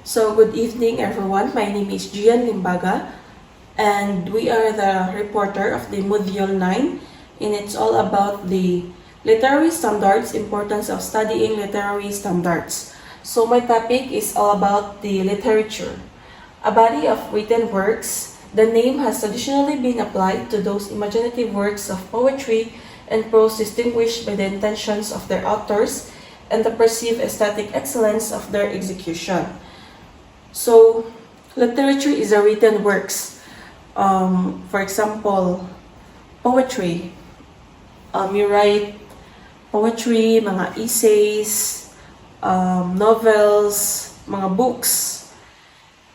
So, good evening everyone. My name is GE11 and we are the reporter of the Module 9 and it's all about the literary standards, importance of studying literary standards. So, my topic is all about the literature. A body of written works. The name has traditionally been applied to those imaginative works of poetry and prose distinguished by the intentions of their authors and the perceived aesthetic excellence of their execution. So, literature is a written works. For example, poetry. You write poetry, mga essays, novels, mga books.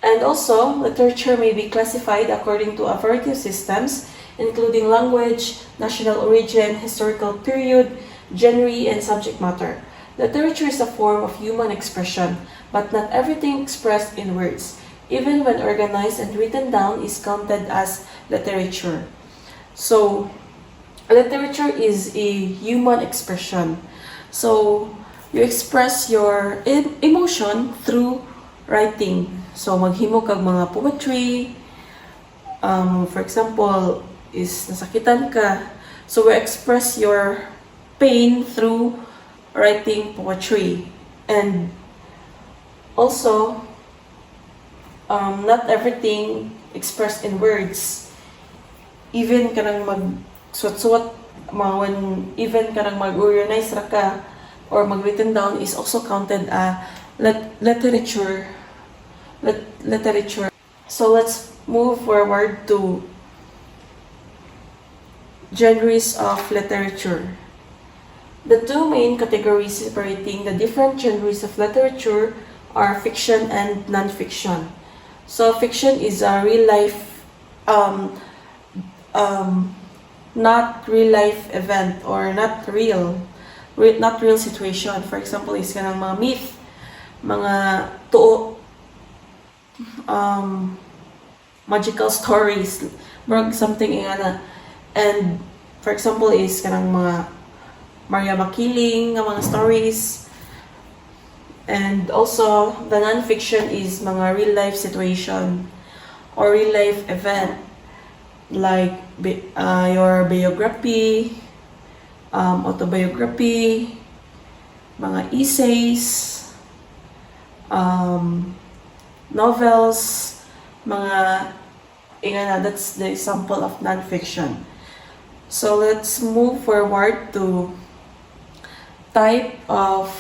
And also, literature may be classified according to a variety of systems, including language, national origin, historical period, genre, and subject matter. Literature is a form of human expression, but not everything expressed in words, even when organized and written down, is counted as literature. So, literature is a human expression. So, you express your emotion through writing. So, maghimo kag mga poetry. For example, is nasakitan ka. So, we express your pain through writing poetry. And also, not everything expressed in words. Even kanang mag-suwat-suwat, even kanang mag-organize ra ka or mag-written down is also counted literature. So let's move forward to genres of literature. The two main categories separating the different genres of literature are fiction and non-fiction. So fiction is a real life, not real life event or not real situation. For example, is kanang mga myth, mga tuo, magical stories, something ingana. And for example, is kanang mga Maria Makiling nga mga stories. And also, the non-fiction is mga real-life situation or real-life event like your biography, autobiography, mga essays, novels, mga ingana. That's the example of non-fiction. So let's move forward to type of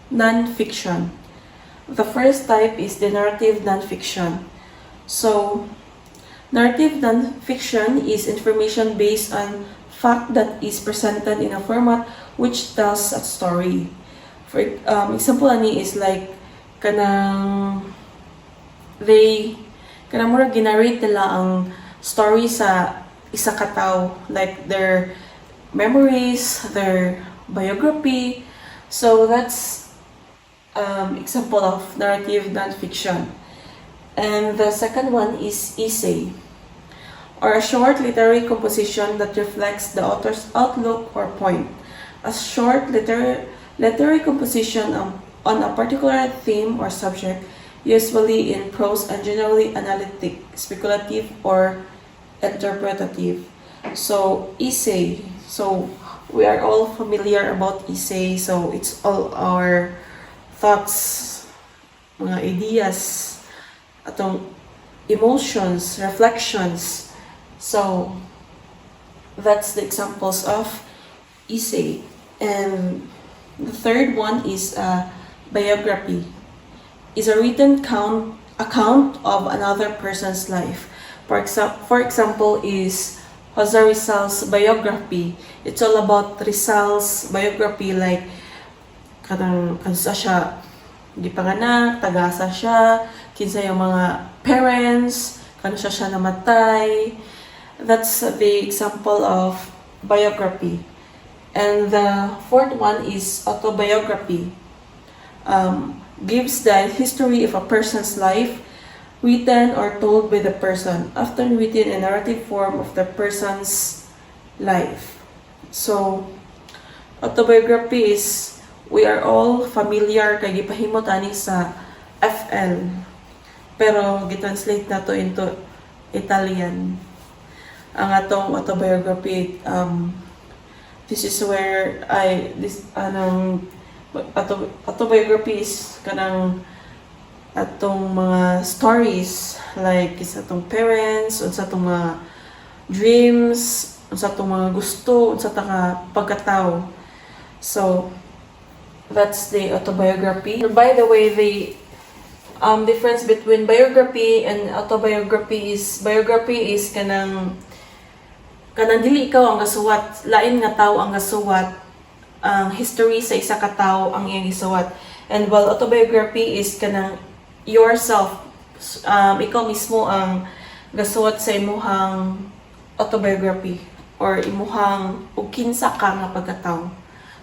non-fiction. The first type is the narrative non-fiction. So, narrative non-fiction is information based on fact that is presented in a format which tells a story. For example, ani is like kanang mura ginarrate nila ang story sa isa ka tao, like their memories, their biography. So that's example of narrative non-fiction. And the second one is essay, or a short literary composition that reflects the author's outlook or point. A short literary composition on a particular theme or subject, usually in prose and generally analytic, speculative, or interpretative. So essay. So we are all familiar about essay. So it's all our thoughts, mga ideas, atong emotions, reflections. So that's the examples of essay. And the third one is biography. Is a written account of another person's life. For example, is Jose Rizal's biography. It's all about Rizal's biography, like kansa siya gipanganak, tagasa siya, kinsa yung mga parents, kansa siya namatay. That's the example of biography. And the fourth one is autobiography. Gives the history of a person's life, written or told by the person, often written in narrative form of the person's life. So, autobiography is, we are all familiar kay gipahimot ani sa FL. Pero gitranslate na to into Italian. Ang atong autobiography, this is where autobiography is kanang atong mga stories, like is atong parents, unsa atong mga dreams, unsa atong mga gusto, unsa ta pagkatao. So that's the autobiography. By the way, the difference between biography and autobiography is kanang dili ikaw ang gasuwat, lain nga tao ang gasuwat, ang history sa isa ka tao ang iyang gisuwat. And while autobiography is kanang yourself, ikaw mismo ang gasuwat sa imuhang autobiography or imuhang ug kinsa ka nga pagkatao.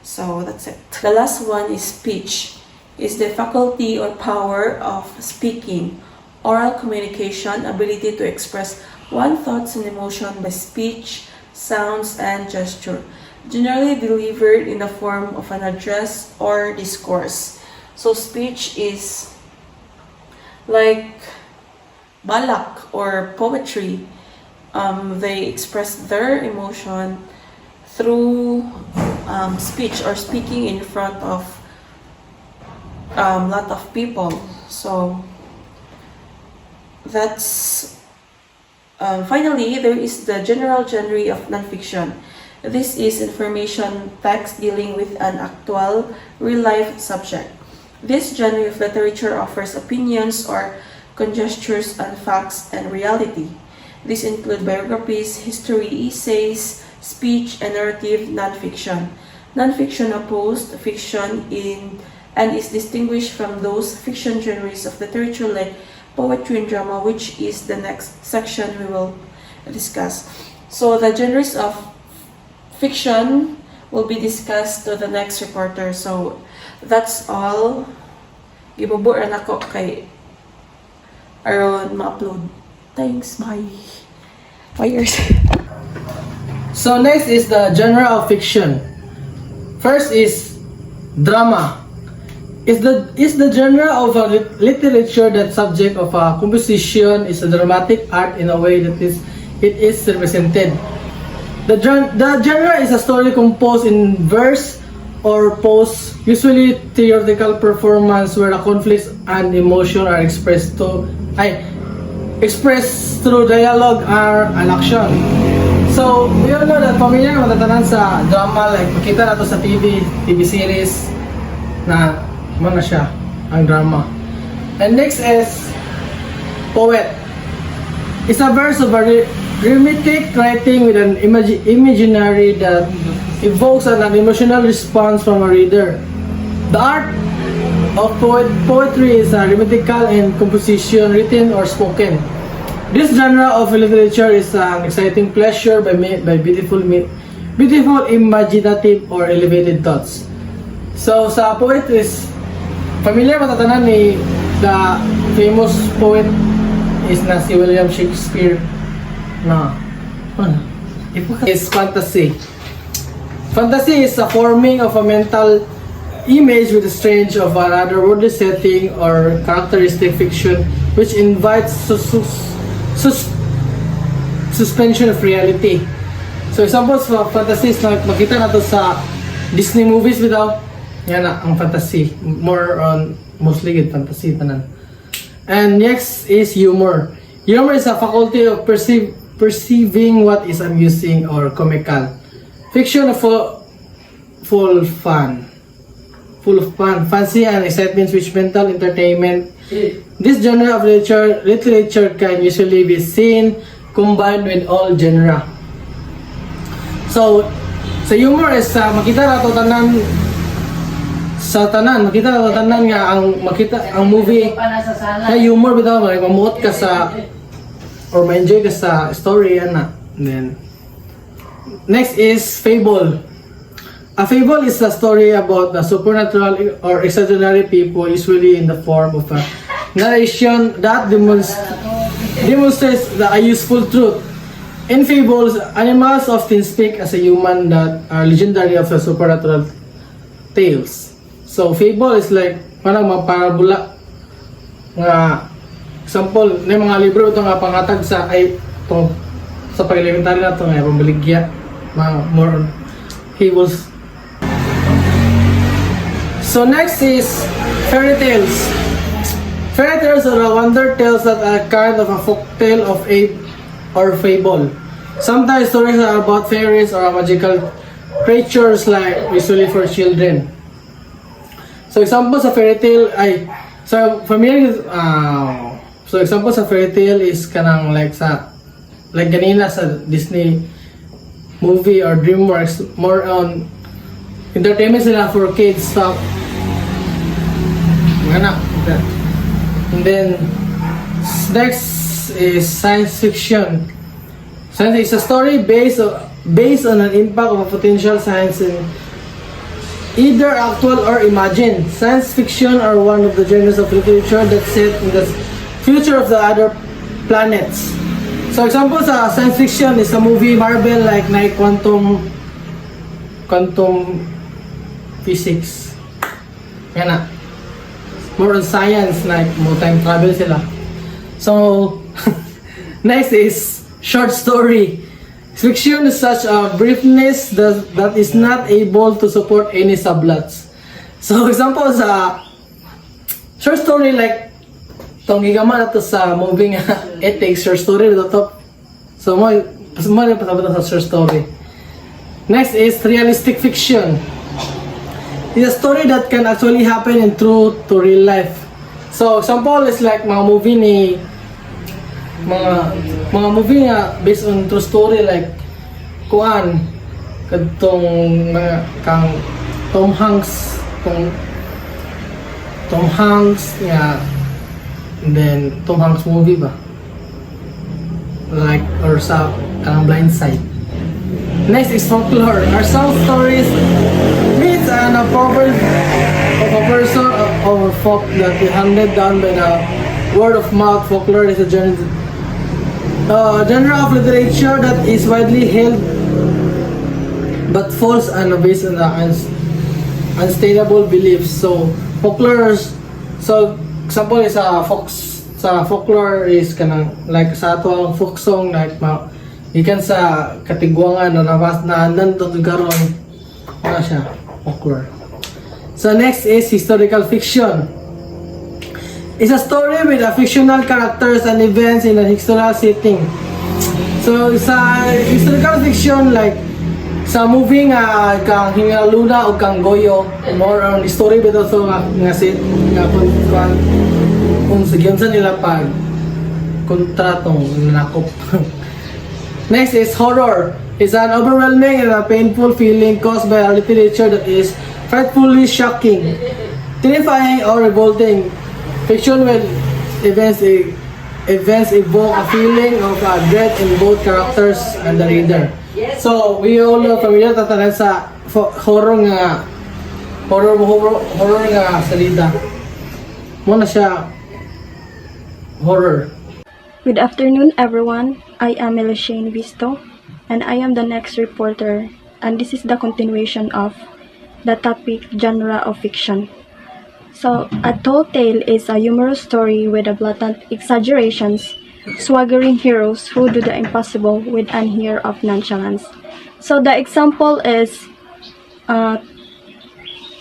So that's it. The last one is speech. Is the faculty or power of speaking, oral communication, ability to express one thoughts and emotion by speech, sounds, and gesture, generally delivered in the form of an address or discourse. So speech is like balak or poetry. They express their emotion through speech or speaking in front of lot of people. So that's finally, there is the general genre of nonfiction. This is information text dealing with an actual real-life subject. This genre of literature offers opinions or conjectures on facts and reality. These include biographies, history, essays, speech, and narrative nonfiction. Nonfiction opposed fiction and is distinguished from those fiction genres of literature like poetry and drama, which is the next section we will discuss. So the genres of fiction will be discussed to the next reporter. So that's all. Gibuburan ako kay aron ma-upload. Thanks, bye. Bye. So next is the genre of fiction. First is drama. Is the genre of a literature that subject of a composition is a dramatic art in a way that it is represented. The genre is a story composed in verse or prose, usually theatrical performance where the conflicts and emotion are expressed through dialogue or an action. So we all know that familiar matatanan sa drama, like makita nato sa TV series na mana siya ang drama. And next is poet. It's a verse of a rhythmic writing with an imaginary that evokes an emotional response from a reader. The art of poetry is a rhythmical and composition, written or spoken. This genre of literature is an exciting pleasure by beautiful, imaginative or elevated thoughts. So sa poet is familiar matatanan ni the famous poet is na si William Shakespeare na is fantasy. Fantasy is a forming of a mental image with a strange of an otherworldly setting or characteristic fiction which invites suspension of reality. So examples of fantasy is na makita nato sa Disney movies without yan na ang fantasy, more on mostly good fantasy tanan. And next is humor. Humor is a faculty of perceiving what is amusing or comical. Fiction full of fun, fancy and excitement which mental entertainment. This genre of literature can usually be seen combined with all genre. So sa humor is makita nato tanan nga ang movie na humor bitaw, mamuot ka sa or ma-enjoy ka sa story ana. Then next is fable. A fable is a story about the supernatural or extraordinary people, usually in the form of a narration that demonstrates a useful truth. In fables, animals often speak as a human that are legendary of the supernatural tales. So fable is like parang mga parabola nga example na mga libro ito nga pangatag sa ay ito sa pag-elementary na ito nga pambaligya mga more on he was. So next is fairy tales. Fairy tales are wonder tales that are kind of a folk tale of aid or fable. Sometimes stories are about fairies or magical creatures like usually for children. So example sa fairy tale ay so familiar so example sa fairy tale is kanang like sa like ganina sa Disney movie or DreamWorks, more on entertainment sila for kids stuff. And then next is science fiction. Science is a story based on an impact of a potential science in either actual or imagined. Science fiction are one of the genres of literature that set in the future of the other planets. So example sa science fiction is a movie Marvel like quantum physics. Yan na. More on science, like more time travel sila. So next is short story. Fiction is such a briefness that is not able to support any subplots. So example sa short story like itong gigaman na to sa movie nga ethics short story dito to. So mo rin pasabot sa short story. Next is realistic fiction. It's a story that can actually happen in true to real life. So example is like mga movie ni mga movie nga based on true story like kuan kadtong mga kang Tom Hanks nga and then Tom Hanks movie ba like or sa kanang Blind Side. Next is folklore. Are some stories myths and a proverb of a person or folk that is handed down by the word of mouth. Folklore is a genre of literature that is widely held but false and based on the unstable beliefs. So folklore, so example is folklore is kanang like sa ato ang folk song like ikan sa katigwangan na andan to karon wala siya folklore. So next is historical fiction. It's a story with a fictional characters and events in a historical setting. So sa historical fiction like sa movie nga kang Hingaluna o kang Goyo, more on story bitaw so nga set nga kung sa nila pag kontratong nakop. Next is horror. It's an overwhelming and a painful feeling caused by a literature that is frightfully shocking, terrifying, or revolting. Fiction with events evoke a feeling of dread in both characters and the reader. So we all know familiar tatanan sa horror nga salida. Muna siya horror. Good afternoon, everyone. I am Elishane Visto, and I am the next reporter, and this is the continuation of the topic genre of fiction. So, a tall tale is a humorous story with a blatant exaggerations, swaggering heroes who do the impossible with an air of nonchalance. So, the example is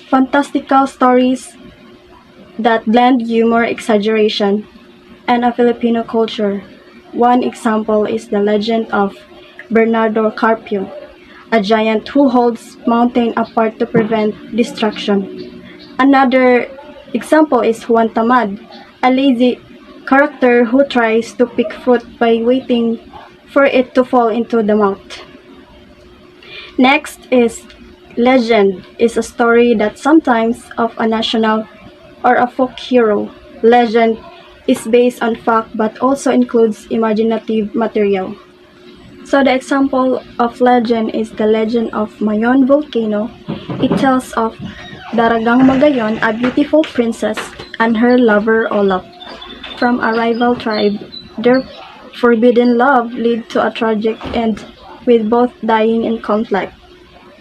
fantastical stories that blend humor, exaggeration, and a Filipino culture. One example is the legend of Bernardo Carpio, a giant who holds mountain apart to prevent destruction. Another example is Juan Tamad, a lazy character who tries to pick fruit by waiting for it to fall into the mouth. Next is legend is a story that sometimes of a national or a folk hero. Legend is based on fact but also includes imaginative material. So the example of legend is the legend of Mayon volcano. It tells of Daragang Magayon, a beautiful princess, and her lover Olaf. From a rival tribe, their forbidden love led to a tragic end with both dying in conflict.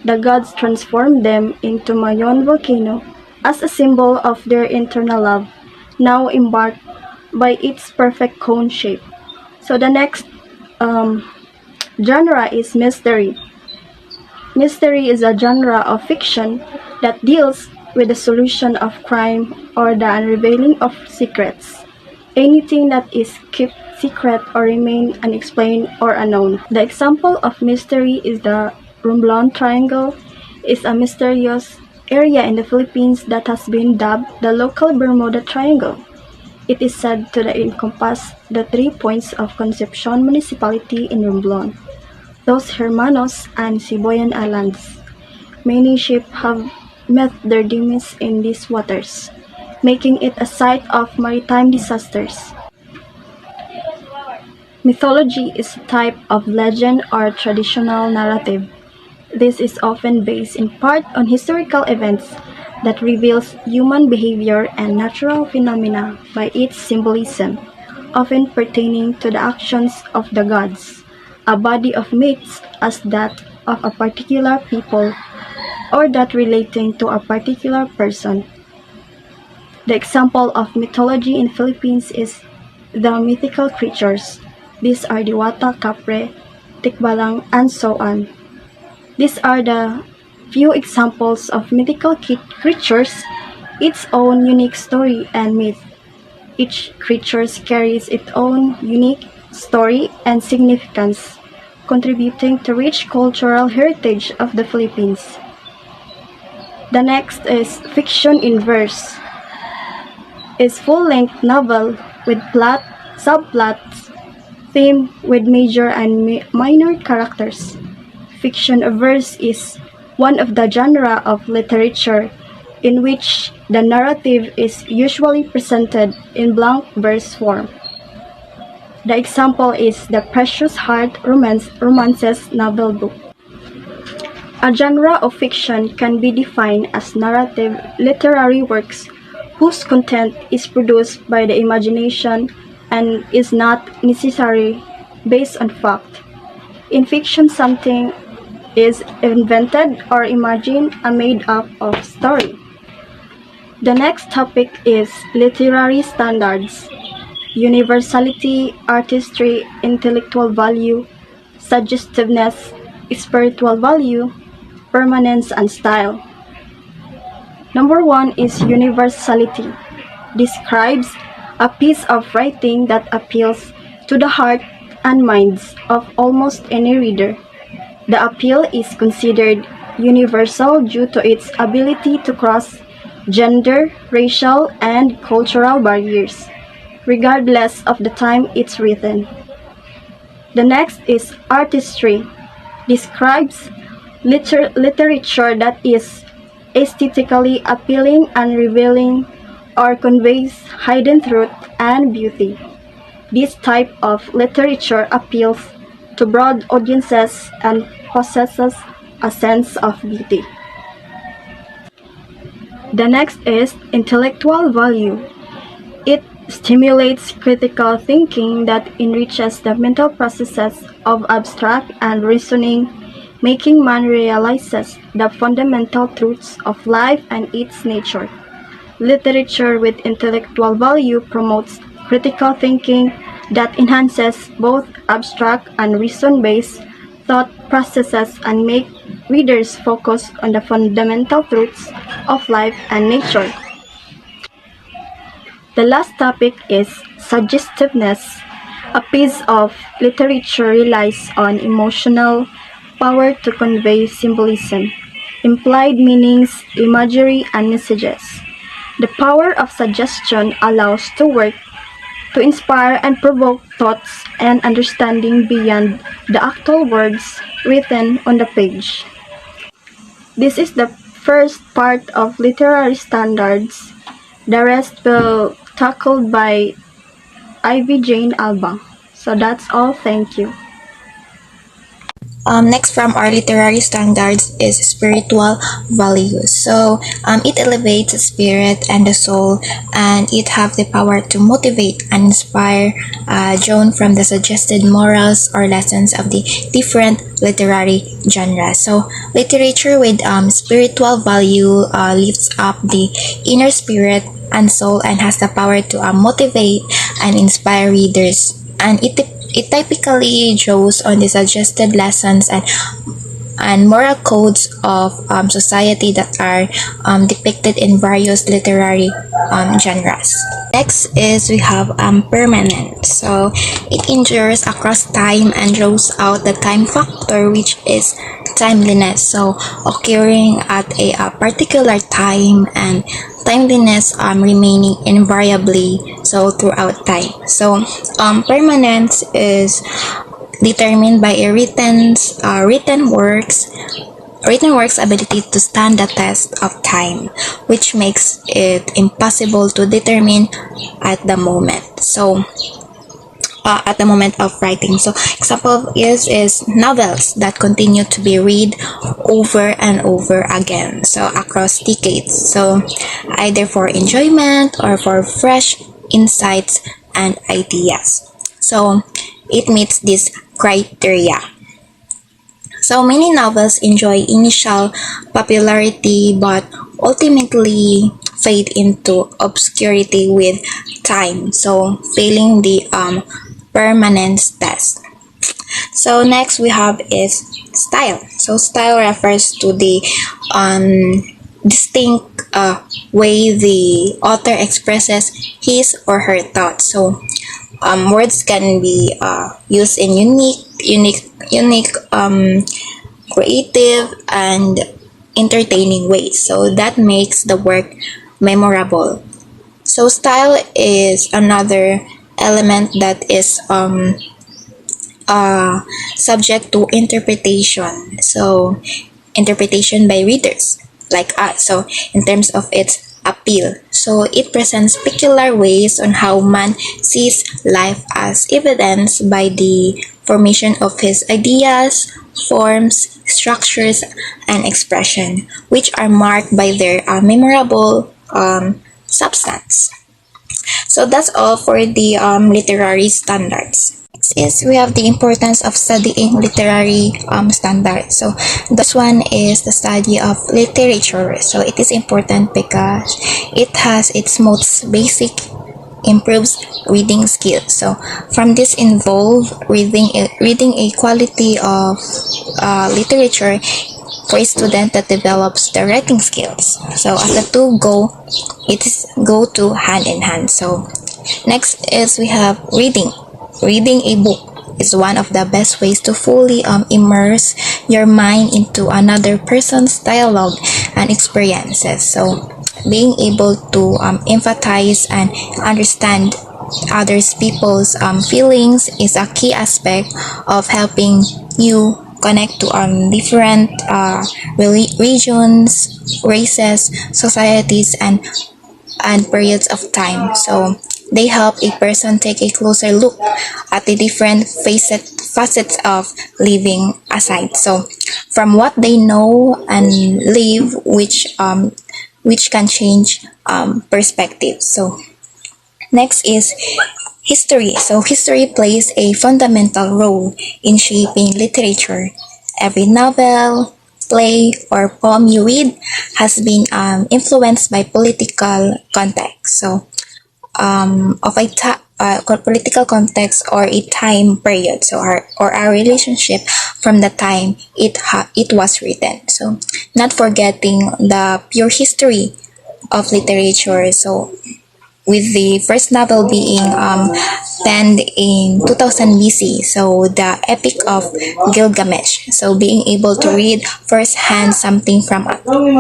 The gods transformed them into Mayon volcano as a symbol of their internal love, now embarked by its perfect cone shape. So the next genre is mystery. Mystery is a genre of fiction that deals with the solution of crime or the unveiling of secrets. Anything that is kept secret or remain unexplained or unknown. The example of mystery is the Romblon Triangle. Is a mysterious area in the Philippines that has been dubbed the local Bermuda Triangle. It is said to encompass the 3 points of Concepcion Municipality in Romblon, Los Hermanos, and Siboyan Islands. Many ships have met their demise in these waters, making it a site of maritime disasters. Mythology is a type of legend or traditional narrative. This is often based in part on historical events that reveals human behavior and natural phenomena by its symbolism, often pertaining to the actions of the gods. A body of myths as that of a particular people or that relating to a particular person. The example of mythology in Philippines is the mythical creatures. These are Diwata, Kapre, Tikbalang, and so on. These are the few examples of mythical creatures, its own unique story and myth. Each creature carries its own unique story and significance, contributing to rich cultural heritage of the Philippines. The next is fiction in verse. Is full-length novel with plot, subplots, theme with major and minor characters. Fiction verse is one of the genre of literature in which the narrative is usually presented in blank verse form. The example is the Precious Heart romances novel book. A genre of fiction can be defined as narrative literary works whose content is produced by the imagination and is not necessarily based on fact. In fiction, something is invented or imagined and made up of story. The next topic is literary standards, universality, artistry, intellectual value, suggestiveness, spiritual value, permanence, and style. Number 1 is universality. Describes a piece of writing that appeals to the heart and minds of almost any reader. The appeal is considered universal due to its ability to cross gender, racial, and cultural barriers, regardless of the time it's written. The next is artistry. Describes literature that is aesthetically appealing and revealing or conveys hidden truth and beauty. This type of literature appeals to broad audiences and possesses a sense of beauty. The next is intellectual value. It stimulates critical thinking that enriches the mental processes of abstract and reasoning, making man realizes the fundamental truths of life and its nature. Literature with intellectual value promotes critical thinking that enhances both abstract and reason-based thought processes and make readers focus on the fundamental truths of life and nature. The last topic is suggestiveness. A piece of literature relies on emotional power to convey symbolism, implied meanings, imagery, and messages. The power of suggestion allows to work to inspire and provoke thoughts and understanding beyond the actual words written on the page. This is the first part of literary standards. The rest will tackled by Ivy Jane Alba. So that's all. Thank you. Next from our literary standards is spiritual values. So it elevates the spirit and the soul, and it have the power to motivate and inspire, drawn from the suggested morals or lessons of the different literary genres. So literature with spiritual value lifts up the inner spirit and soul and has the power to motivate and inspire readers. And it typically draws on the suggested lessons and moral codes of society that are depicted in various literary genres. Next is we have permanent. So it endures across time and draws out the time factor, which is timeliness. So occurring at a particular time, and timeliness remaining invariably so throughout time. So permanence is determined by a written work's ability to stand the test of time, which makes it impossible to determine at the moment. So at the moment of writing. So example is novels that continue to be read over and over again, so across decades. So either for enjoyment or for fresh insights and ideas. So it meets this criteria. So many novels enjoy initial popularity but ultimately fade into obscurity with time, so failing the permanence test. So next we have is style. So style refers to the distinct way the author expresses his or her thoughts. So words can be used in unique, creative, and entertaining ways. So that makes the work memorable. So style is another element that is subject to interpretation. So interpretation by readers like us. So in terms of its appeal. So it presents peculiar ways on how man sees life, as evidenced by the formation of his ideas, forms, structures, and expression, which are marked by their memorable substance. So that's all for the literary standards. Next is we have the importance of studying literary standards. So this one is the study of literature. So it is important because it has its most basic improves reading skills. So from this involve reading a quality of literature for a student that develops the writing skills. So as the two go to hand in hand. So next is we have reading. Reading a book is one of the best ways to fully immerse your mind into another person's dialogue and experiences. So being able to empathize and understand others people's feelings is a key aspect of helping you connect to different regions, races, societies, and periods of time. So they help a person take a closer look at the different facets of living aside. So from what they know and live, which can change perspective. So next is history. So history plays a fundamental role in shaping literature. Every novel, play, or poem you read has been influenced by political context. So of a political context or a time period. So our relationship from the time it was written. So not forgetting the pure history of literature. So with the first novel being penned in 2000 BC, so the Epic of Gilgamesh. So being able to read firsthand something from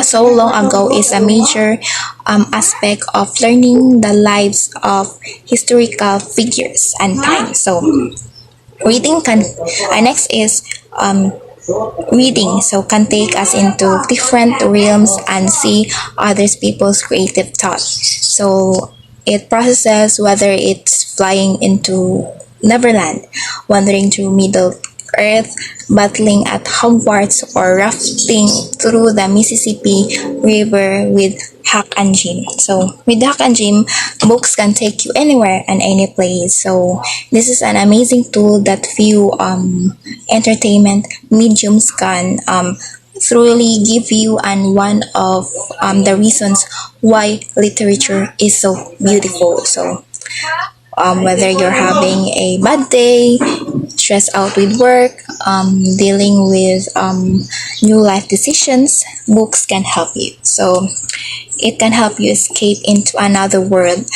so long ago is a major aspect of learning the lives of historical figures and times. So reading can, next is reading, so can take us into different realms and see others people's creative thoughts. So it processes whether it's flying into Neverland, wandering through Middle Earth, battling at Hogwarts, or rafting through the Mississippi River with Hack and Jim. So with Hack and Jim, books can take you anywhere and any place. So this is an amazing tool that few entertainment mediums can truly give you, and one of the reasons why literature is so beautiful. So Whether you're having a bad day, stressed out with work, dealing with new life decisions, books can help you. So it can help you escape into another world